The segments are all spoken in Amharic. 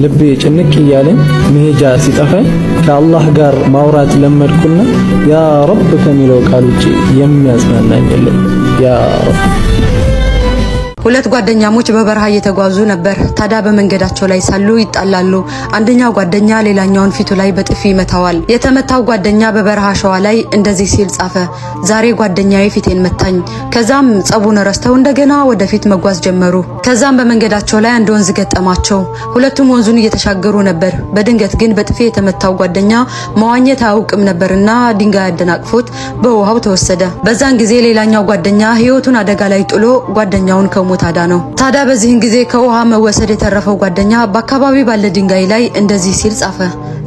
ልቤ ጭንቅ እያለኝ መሄጃ ሲጠፋኝ ከአላህ ጋር ማውራት ለመድኩና ያ ረብ ከሚለው ቃል ውጪ የሚያጽናናኝ የለም። ያ ረብ ሁለት ጓደኛሞች በበረሃ እየተጓዙ ነበር። ታዲያ በመንገዳቸው ላይ ሳሉ ይጣላሉ። አንደኛው ጓደኛ ሌላኛውን ፊቱ ላይ በጥፊ ይመታዋል። የተመታው ጓደኛ በበረሃ ሸዋ ላይ እንደዚህ ሲል ጻፈ፣ ዛሬ ጓደኛዬ ፊቴን መታኝ። ከዛም ጸቡን ረስተው እንደገና ወደፊት መጓዝ ጀመሩ። ከዛም በመንገዳቸው ላይ አንድ ወንዝ ገጠማቸው። ሁለቱም ወንዙን እየተሻገሩ ነበር። በድንገት ግን በጥፊ የተመታው ጓደኛ መዋኘት አያውቅም ነበርና ድንጋይ አደናቅፎት በውሃው ተወሰደ። በዛን ጊዜ ሌላኛው ጓደኛ ህይወቱን አደጋ ላይ ጥሎ ጓደኛውን ታዳ ነው። ታዲያ በዚህን ጊዜ ከውሃ መወሰድ የተረፈው ጓደኛ በአካባቢ ባለ ድንጋይ ላይ እንደዚህ ሲል ጻፈ፣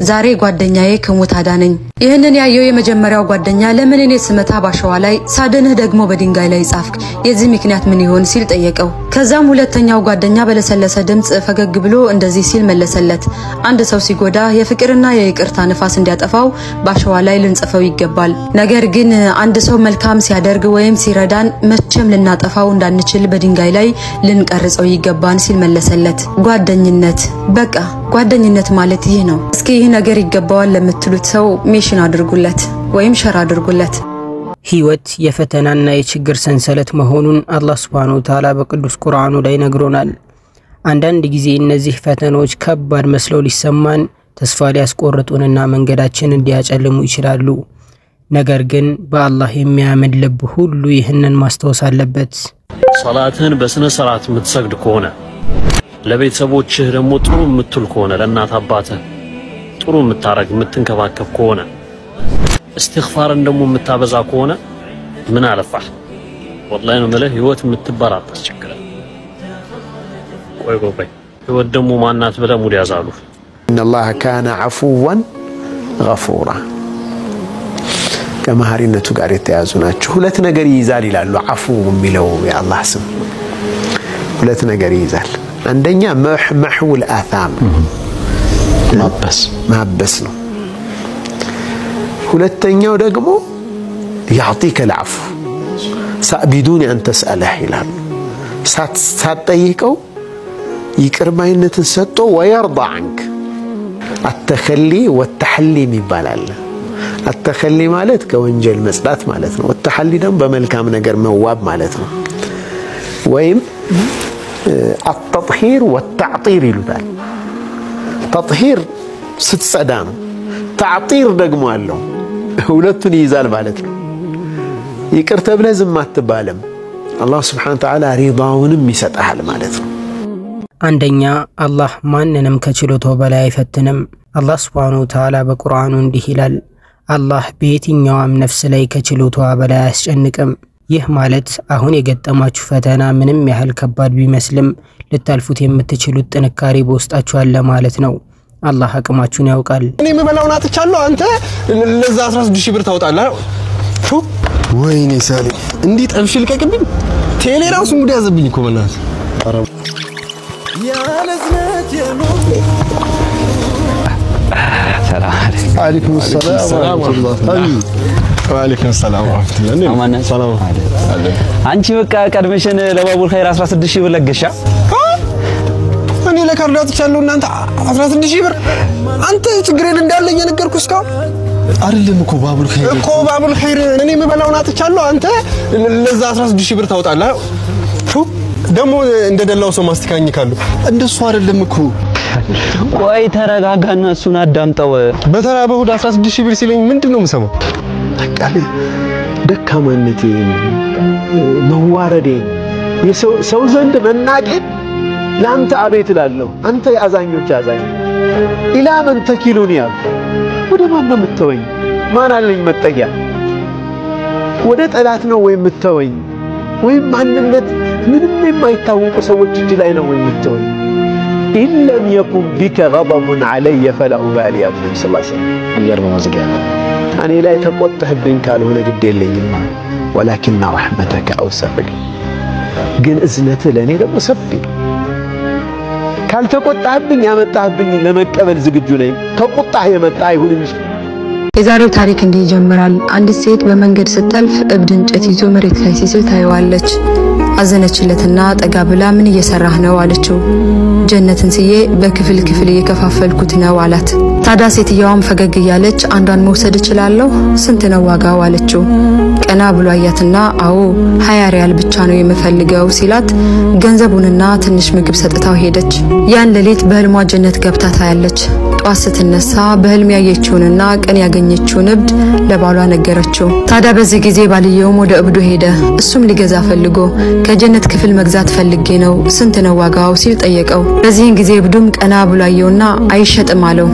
ዛሬ ጓደኛዬ ከሞት አዳነኝ። ይህንን ያየው የመጀመሪያው ጓደኛ ለምን እኔ ስመታ ባሸዋ ላይ ሳደንህ ደግሞ በድንጋይ ላይ ጻፍክ? የዚህ ምክንያት ምን ይሆን ሲል ጠየቀው። ከዛም ሁለተኛው ጓደኛ በለሰለሰ ድምጽ ፈገግ ብሎ እንደዚህ ሲል መለሰለት፣ አንድ ሰው ሲጎዳ የፍቅርና የይቅርታ ንፋስ እንዲያጠፋው ባሸዋ ላይ ልንጽፈው ይገባል። ነገር ግን አንድ ሰው መልካም ሲያደርግ ወይም ሲረዳን መቼም ልናጠፋው እንዳንችል በድንጋይ ላይ ልንቀርጸው ይገባን ሲል መለሰለት። ጓደኝነት በቃ ጓደኝነት ማለት ይህ ነው። እስኪ ይህ ነገር ይገባዋል ለምትሉት ሰው ሜንሽን አድርጉለት ወይም ሸር አድርጉለት። ህይወት የፈተናና የችግር ሰንሰለት መሆኑን አላህ Subhanahu Wa Ta'ala በቅዱስ ቁርአኑ ላይ ነግሮናል። አንዳንድ ጊዜ እነዚህ ፈተናዎች ከባድ መስለው ሊሰማን ተስፋ ሊያስቆርጡንና መንገዳችንን እንዲያጨልሙ ይችላሉ። ነገር ግን በአላህ የሚያምን ልብ ሁሉ ይህንን ማስተዋል አለበት። ሶላትን በስነ ስርዓት የምትሰግድ ከሆነ ለቤተሰቦችህ ደግሞ ጥሩ የምትል ከሆነ ለእናት አባትህ ጥሩ የምታረግ የምትንከባከብ ከሆነ استغفارን ደግሞ የምታበዛ ከሆነ ምን አለፋህ والله ነው ማለት ህይወት የምትበራት አስቸግረን ቆይ ህይወት ደግሞ ማናት ብለው ሙድ ያዛሉ ان الله كان عفوا غفورا ከመሐሪነቱ ጋር የተያዙ ናቸው። ሁለት ነገር ይይዛል ይላሉ አፉ የሚለው የአላህ ስም ሁለት ነገር ይይዛል። አንደኛ محو الآثام ማበስ ነው። ሁለተኛው ደግሞ يعطيك العفو بدون أن تسأله ይላል። ሳትጠይቀው ይቅርባይነትን ሰጥቶ ويرضى عنك التخلي والتحلي ይባላል። التخلي ማለት ከወንጀል መጽዳት ማለት ነው። والتحلي ደግሞ በመልካም ነገር መዋብ ማለት ነው። ወይም التطهير والتعطير ይሉታል። تطهير ስትጸዳ ነው። تعطير ደግሞ አለው። ሁለቱን ይይዛል ማለት ነው። ይቅር ተብለህ ዝም አትባልም። አላህ Subhanahu Wa Ta'ala ሪዳውንም ይሰጣል ማለት ነው። አንደኛ አላህ ማንንም ከችሎታው በላይ አይፈትንም። አላህ Subhanahu Wa Ta'ala በቁርአኑ እንዲህ ይላል፣ አላህ በየትኛውም ነፍስ ላይ ከችሎታው በላይ አያስጨንቅም። ይህ ማለት አሁን የገጠማችሁ ፈተና ምንም ያህል ከባድ ቢመስልም ልታልፉት የምትችሉት ጥንካሬ በውስጣችሁ አለ ማለት ነው። አላህ አቅማችሁን ያውቃል። እኔ መበላውን አጥቻለሁ አንተ ለዛ 16000 ብር ታውጣለህ። ወይኔ ሳሊ እንዴ ጠብሽ ልቀቅብኝ። ቴሌ ራሱ ሙድ ያዘብኝ እኮ በእናትህ። ሰላም አለይኩም ሰላም ወራህመቱላህ ወአለይኩም ሰላም ወራህመቱላህ ሰላም አንቺ በቃ ቀድመሽን ለባቡል ኸይር 16000 ብር ለገሻ እኔ ለካርድ አጥቻለሁ እናንተ 16000 ብር አንተ ችግሬን እንዳለኝ ነገርኩስ ካው አይደለም እኮ ባቡል ኸይር እኔ መበላውን አጥቻለሁ አንተ ለዛ 16000 ብር ታውጣለህ። ደሞ እንደደላው ሰው ማስተካኝ ካሉ እንደሱ አይደለም እኮ ቆይ ተረጋጋና እሱን አዳምጠው። በተራ በሁድ 16000 ብር ሲለኝ ምንድነው የምሰማው? አቃለ ደካማነቴ መዋረዴ የሰው ዘንድ መናቄ ላንተ አቤት እላለሁ። አንተ ያዛኞች አዛኝ ኢላ من ተኪሉኒ ያ ወደ ማን ነው የምትተወኝ? ማን አለኝ መጠጊያ? ወደ ጠላት ነው ወይ የምትተወኝ? ወይ ማንነት ምንም የማይታወቁ ሰዎች እጅ ላይ ነው ወይ የምትተወኝ? إن لم يكن بك غضب علي فلا أبالي يا النبي صلى الله عليه وسلم يرضى مزجانا أنا لا يتقطع بينك على هنا قد لي ولكن رحمتك أوسع لي جن إذنت لني ده مسفي قال تقطع بيني يا متع بيني لما قبل زوجي تقطع يا متع يقول مش የዛሬው ታሪክ እንዲጀምራል። አንድ ሴት በመንገድ ስትልፍ እብድ እንጨት ይዞ መሬት ላይ ሲስል ታየዋለች። አዘነችለትና ጠጋ ብላ ምን እየሰራህ ነው አለችው። ጀነትን ስዬ በክፍል ክፍል እየከፋፈልኩት ነው አላት። ታዳ ሴትየዋም ፈገግ እያለች አንዷን መውሰድ እችላለሁ ስንት ነው ዋጋው አለችው። ቀና ብሎ አያትና አዎ 20 ሪያል ብቻ ነው የምፈልገው ሲላት ገንዘቡንና ትንሽ ምግብ ሰጥታው ሄደች። ያን ሌሊት በህልሟ ጀነት ገብታ ታያለች። ጧት ስትነሳ በህልም ያየችውንና ቀን ያገኘችውን እብድ ለባሏ ነገረችው። ታዲያ በዚህ ጊዜ ባልየውም ወደ እብዱ ሄደ። እሱም ሊገዛ ፈልጎ ከጀነት ክፍል መግዛት ፈልጌ ነው ስንት ነው ዋጋው ሲል ጠየቀው። በዚህን ጊዜ እብዱም ቀና ብሎ አየውና አይሸጥም አለው።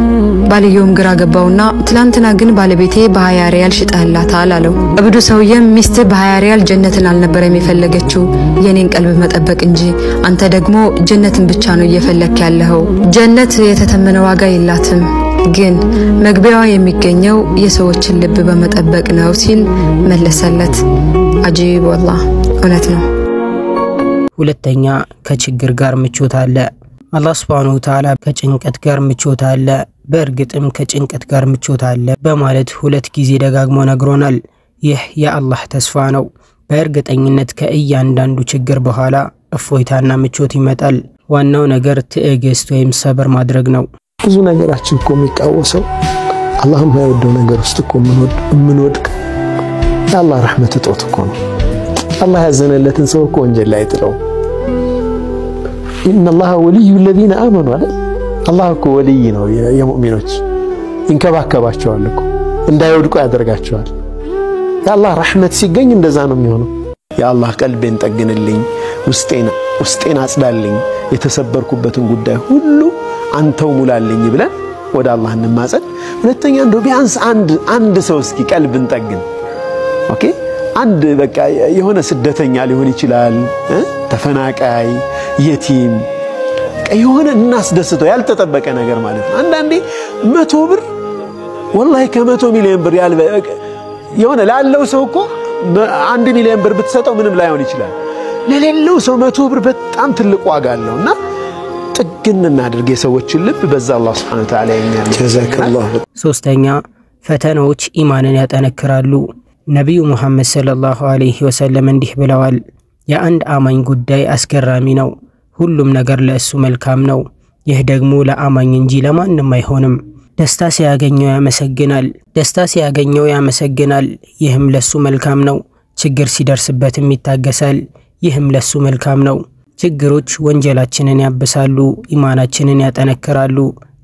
ባልየውም ግራ ገባውና ትላንትና ግን ባለቤቴ በ20 ሪያል ሽጠህላታል አለው። እብዱ ሰውየም ሚስት በ20 ሪያል ጀነትን አልነበረም የፈለገችው የኔን ቀልብ መጠበቅ እንጂ አንተ ደግሞ ጀነትን ብቻ ነው እየፈለክ ያለኸው። ጀነት የተተመነ ዋጋ የላትም ግን መግቢያዋ የሚገኘው የሰዎችን ልብ በመጠበቅ ነው ሲል መለሰለት። አጂብ والله እውነት ነው። ሁለተኛ ከችግር ጋር ምቾት አለ። አላህ Subhanahu Wa Ta'ala ከጭንቀት ጋር ምቾት አለ በእርግጥም ከጭንቀት ጋር ምቾት አለ በማለት ሁለት ጊዜ ደጋግሞ ነግሮናል። ይህ የአላህ ተስፋ ነው። በእርግጠኝነት ከእያንዳንዱ ችግር በኋላ እፎይታና ምቾት ይመጣል። ዋናው ነገር ትዕግስት ወይም ሰብር ማድረግ ነው። ብዙ ነገራችን እኮ የሚቃወሰው አላህም የማይወደው ነገር ውስጥ እኮ ምንወድቅ የአላህ ረህመት እጦት እኮ ነው። አላህ ያዘነለትን ሰው እኮ ወንጀል ላይ ጥለው ኢነላህ ወልዩ الذين آمنوا አለ። አላህ እኮ ወልይ ነው የሙእሚኖች ይንከባከባቸዋል እኮ እንዳይወድቁ ያደርጋቸዋል። የአላህ ረህመት ሲገኝ እንደዛ ነው የሚሆነው። የአላህ ቀልቤን ጠግንልኝ ውስጤን አጽዳልኝ የተሰበርኩበትን ጉዳይ ሁሉ አንተው ሙላልኝ ብለን ወደ አላህ እንማጸን። ሁለተኛ እንደው ቢያንስ አንድ ሰው እስኪ ቀልብን ጠግን። ኦኬ አንድ በቃ የሆነ ስደተኛ ሊሆን ይችላል ተፈናቃይ የቲም የሆነ እናስደስተው ያልተጠበቀ ነገር ማለት ነው። አንዳንዴ 100 ብር ወላሂ ከ100 ሚሊዮን ብር የሆነ ላለው ሰው እኮ 1 ሚሊዮን ብር ብትሰጠው ምንም ላይሆን ይችላል። ለሌለው ሰው 100 ብር በጣም ትልቅ ዋጋ አለውና ጥግን እናድርግ የሰዎችን ልብ በዛ አላህ Subhanahu Wa Ta'ala ያኛል። ጀዛከላህ። ሶስተኛ ፈተናዎች ኢማንን ያጠነክራሉ። ነብዩ መሐመድ ሰለላሁ ዐለይሂ ወሰለም እንዲህ ብለዋል፣ የአንድ አማኝ ጉዳይ አስገራሚ ነው፣ ሁሉም ነገር ለእሱ መልካም ነው። ይህ ደግሞ ለአማኝ እንጂ ለማንም አይሆንም። ደስታ ሲያገኘው ያመሰግናል፣ ይህም ለሱ መልካም ነው። ችግር ሲደርስበትም ይታገሳል፣ ይህም ለሱ መልካም ነው። ችግሮች ወንጀላችንን ያብሳሉ፣ ኢማናችንን ያጠነክራሉ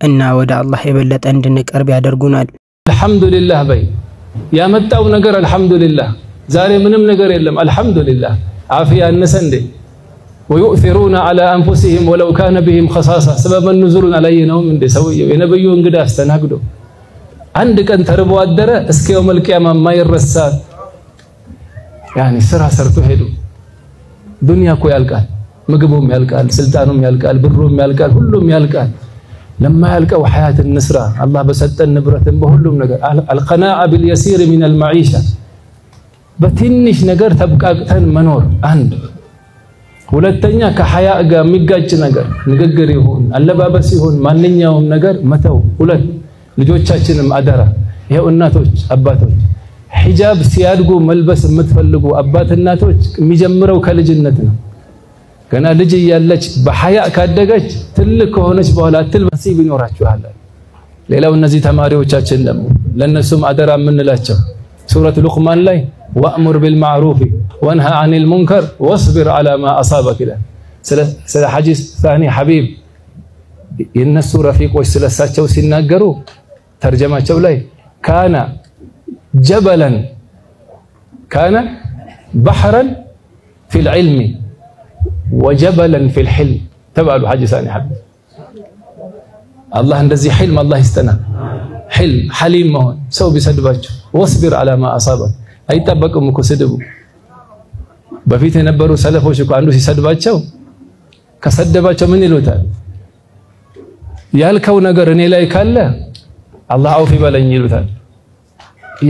እና ወደ አላህ የበለጠ እንድንቀርብ ያደርጉናል። አልহামዱሊላህ በይ ያመጣው ነገር አልহামዱሊላህ። ዛሬ ምንም ነገር የለም አልহামዱሊላህ። አፊያ ነሰንዴ ويؤثرون على انفسهم ولو كان بهم خصاصه سبب النزول عليهم እንደ ሰውየው የነብዩ እንግዳ አስተናግዶ አንድ ቀን ተርቦ አደረ እስከ يوم القيامه ማይረሳ ስራ ሰርቶ ሄዱ። ዱንያ እኮ ያልቃል፣ ምግቡም ያልቃል፣ ስልጣኑም ያልቃል፣ ብሩም ያልቃል፣ ሁሉም ያልቃል። لما يلقوا حياه النسرة الله በሰጠን ንብረትን በሁሉም ነገር القناعه باليسير من المعيشه በትንሽ ነገር ተብቃቅተን መኖር አንድ። ሁለተኛ ከሐያ ጋር የሚጋጭ ነገር ንግግር ይሁን አለባበስ ይሁን ማንኛውም ነገር መተው። ሁለት ልጆቻችንም አደራ ይሄው እናቶች አባቶች ሒጃብ ሲያድጉ መልበስ የምትፈልጉ አባት እናቶች የሚጀምረው ከልጅነት ነው። ገና ልጅ ያለች በሐያ ካደገች ትልቅ ከሆነች በኋላ አትልበሲ ቢኖራችኋል። ሌላው እነዚህ ተማሪዎቻችን ደግሞ ለነሱም አደራ የምንላቸው ሱረቱ ሉቅማን ላይ ወአሙር ቢልማዕሩፍ ወንሃ ዐኒል ሙንከር ወስቢር ዐላ ማ አሳበክ ይላል። ስለ ሐዲስ ثاني ሐቢብ የነሱ ረፊቆች ስለሳቸው ሲናገሩ ተርጀማቸው ላይ ካነ ጀበለን ካነ በሕረን ፊል ዒልሚ ወጀበለን ፊል ሒልም ተባሉ ሐዲስ ثاني ሐቢብ። አላህ እንደዚህ ሒልም አላህ ይስጠና። ሒልም ሐሊም መሆን ሰው ቢሰድባቸው ወስቢር ዐላ ማ አሳበክ አይጠበቅም እኮ ስድቡ። በፊት የነበሩ ሰለፎች እኮ አንዱ ሲሰድባቸው ከሰደባቸው ምን ይሉታል? ያልከው ነገር እኔ ላይ ካለ አላህ አውፍ ይበለኝ ይሉታል።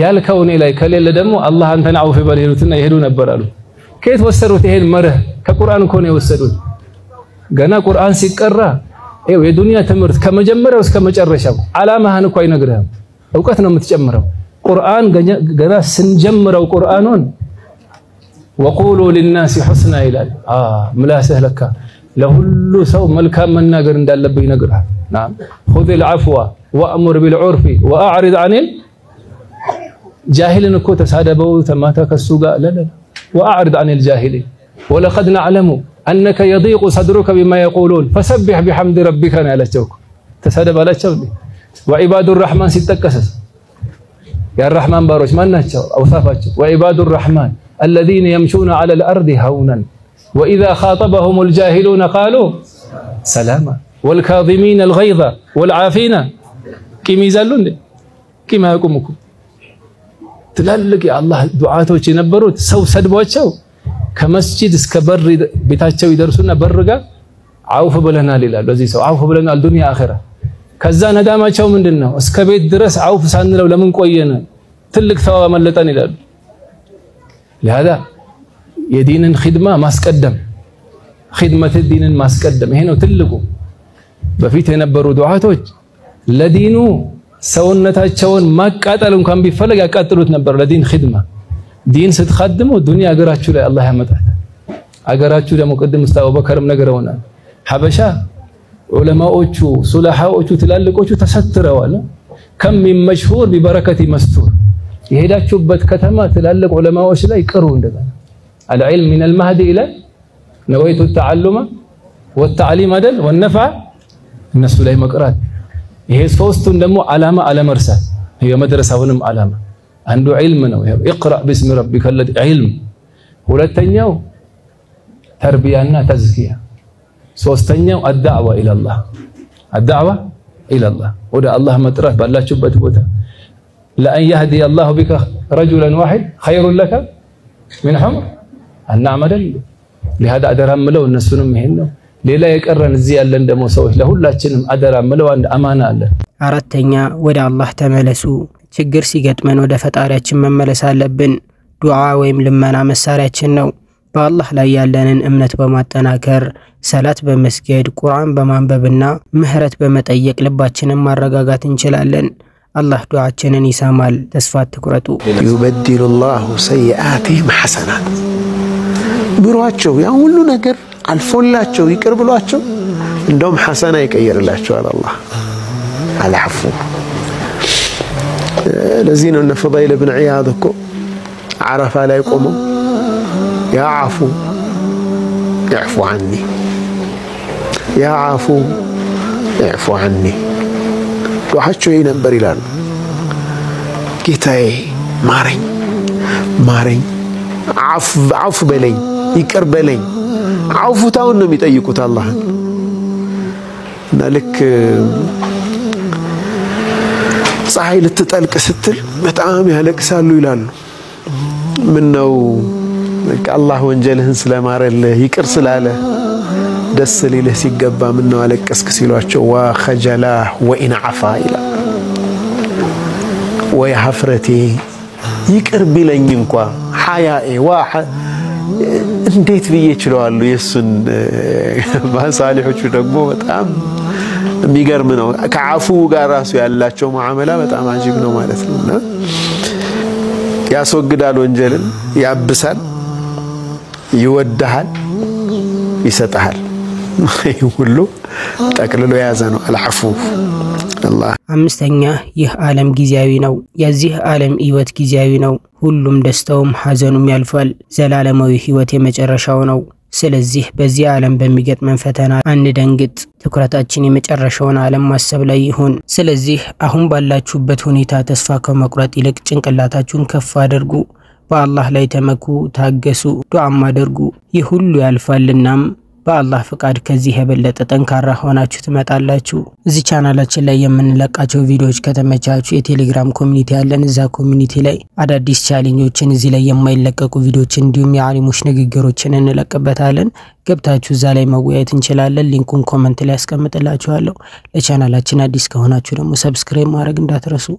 ያልከው እኔ ላይ ከሌለ ደግሞ አላህ አንተን አውፍ ይበል ይሉትና ይሄዱ ነበር አሉ። ከየት ወሰዱት ይሄን መርህ? ከቁርአን እኮ ነው የወሰዱት። ገና ቁርአን ሲቀራ ይሄው የዱንያ ትምህርት ከመጀመሪያው እስከ መጨረሻው አላማህን እኮ አይነግርህም። እውቀት ነው የምትጨምረው። ቁርአን ገና ስንጀምረው ቁርአኑን ወቁሉ ሊናሲ ሑስና ይላል። ምላስህ ለካ ለሁሉ ሰው መልካም መናገር እንዳለብህ ይነግራል። ናም ኹዚል ዐፍወ ወአሙር ቢልዑርፊ ወአዕሪድ ዐኒል ጃሂልን እኮ ተሳደበው ተማታ ከሱ ጋር ለለ ወአዕሪድ ዐኒል ጃሂሊን ወለቀድ ነዕለሙ አነከ የዲቁ ሰድሩከ ቢማ የቁሉን ፈሰቢሕ ቢሐምድ ረቢከ ነው ያላቸው። ተሳደብ አላቸው። ወዒባዱ ረሕማን ሲጠቀስ የረሕማን ባሮች ማን ናቸው? አውሳፋቸው ወዒባዱ ረሕማን الذين يمشون على الأرض هونا وإذا خاطبهم الجاهلون قالوا سلاما والكاظمين الغيظ والعافين كم يزالون كما يقومكم تلالك يا الله دعاتوች የነበሩት ሰው ሰድቧቸው ከመስጂድ እስከ በር ቤታቸው ይደርሱና በርጋ አውፍ ብለናል ይላሉ። ለዚህ ሰው አውፍ ብለናል ዱንያ አኺራ። ከዛ ነዳማቸው ምንድነው? እስከ ቤት ድረስ አውፍ ሳንለው ለምን ቆየን? ትልቅ ተዋባ መለጠን ይላሉ። لهذا የዲንን ኺድማ ማስቀደም ኺድመት ዲንን ማስቀደም ይሄ ነው ትልቁ። በፊት የነበሩ ዱዓቶች ለዲኑ ሰውነታቸውን ማቃጠል እንኳን ቢፈለግ ያቃጥሉት ነበር ለዲን ኺድማ። ዲን ስትخدሙ ዱንያ አገራችሁ ላይ አላህ ያመጣል። አገራችሁ ደግሞ ቅድም ኡስታዝ አቡበከርም ነገረውናል። ሐበሻ ዑለማዎቹ ሱላሃዎቹ ትላልቆቹ ተሰትረዋል። ከም መሽሁር ቢበረከቲ መስቱር የሄዳችሁበት ከተማ ትላልቅ ዑለማዎች ላይ ቅሩ እንደገና العلم من المهد الى نويت التعلم والتعليم አይደል والنفع እነሱ ላይ መቅራት። ይሄ ሶስቱን ደግሞ ዓላማ አለመርሳት የመድረሳውንም ዓላማ አንዱ ዒልም ነው። ይሄ اقرأ باسم ربك الذي ዒልም። ሁለተኛው ተርቢያና ተዝኪያ። ሶስተኛው الدعوة الى الله الدعوة الى الله ወደ አላህ መጥራት ባላችሁበት ቦታ لأن يهدي الله بك رجلا واحد خير لك من حمر النعم دل لهذا أدرام ملو النسونم هنا ሌላ የቀረን እዚህ ያለን ደሞ ሰዎች ለሁላችንም አደራ ምለው አንድ አማና አለ። አራተኛ ወደ አላህ ተመለሱ። ችግር ሲገጥመን ወደ ፈጣሪያችን መመለስ አለብን። ዱዓ ወይም ልመና መሳሪያችን ነው። በአላህ ላይ ያለንን እምነት በማጠናከር ሰላት በመስገድ ቁርአን በማንበብና ምህረት በመጠየቅ ልባችንን ማረጋጋት እንችላለን። አላህ ዱዓችንን ይሰማል። ተስፋ አትቁረጡ። يبدل الله سيئاتهم حسنات ብሯቸው ያ ሁሉ ነገር አልፎላቸው ይቅር ብሏቸው እንደውም ሐሰና ይቀየርላቸዋል አላህ አልዓፉ። ለዚህ ነው ፈضيل بن عياض እኮ عرفه ላይ ቆሞ ያ ዓፉ يعفو عني يا عفو يعفو عني ዱዓቸው ነበር ይላል። ጌታዬ ማረኝ ማረኝ ዓፍ በለኝ ይቅር በለኝ። ዓፉታውን ነው የሚጠይቁት አላህ እና ልክ ፀሐይ ልትጠልቅ ስትል በጣም ያለቅሳሉ ይላሉ። ምን ነው በቃ አላህ ወንጀልህን ስለማረልህ ይቅር ስላለ ደስ ሊልህ ሲገባ ምን ነው አለቀስክ ሲሏቸው ወኸጀላ ወኢን ዓፋ ይላል። ወይ ሐፍረቴ ይቅር ቢለኝ እንኳን ሐያኤ እንዴት ብዬ ይችላሉ የሱን ማሳሊሖቹ ደግሞ በጣም የሚገርም ነው። ከዓፉ ጋር ራሱ ያላቸው ሙዓመላ በጣም አጂብ ነው ማለት ነውና ያስወግዳል ወንጀልን ያብሳል ይወድሃል ይሰጣል። ሁሉ ጠቅልሎ ያዘ ነው አልዓፉ አላህ። አምስተኛ ይህ ዓለም ጊዜያዊ ነው። የዚህ ዓለም ህይወት ጊዜያዊ ነው። ሁሉም ደስታውም ሐዘኑም ያልፋል። ዘላለማዊ ህይወት የመጨረሻው ነው። ስለዚህ በዚህ ዓለም በሚገጥመን ፈተና አንደንግጥ። ትኩረታችን የመጨረሻውን ዓለም ማሰብ ላይ ይሁን። ስለዚህ አሁን ባላችሁበት ሁኔታ ተስፋ ከመቁረጥ ይልቅ ጭንቅላታችሁን ከፍ አድርጉ። በአላህ ላይ ተመኩ፣ ታገሱ፣ ዱዓም አድርጉ። ይህ ሁሉ ያልፋልናም በአላህ ፍቃድ ከዚህ የበለጠ ጠንካራ ሆናችሁ ትመጣላችሁ። እዚህ ቻናላችን ላይ የምንለቃቸው ቪዲዮዎች ከተመቻችሁ የቴሌግራም ኮሚኒቲ አለን። እዛ ኮሚኒቲ ላይ አዳዲስ ቻሌንጆችን እዚህ ላይ የማይለቀቁ ቪዲዮዎችን እንዲሁም የዓሊሞች ንግግሮችን እንለቅበታለን። ገብታችሁ እዛ ላይ መወያየት እንችላለን። ሊንኩን ኮሜንት ላይ አስቀምጥላችኋለሁ። ለቻናላችን አዲስ ከሆናችሁ ደግሞ ሰብስክራይብ ማድረግ እንዳትረሱ።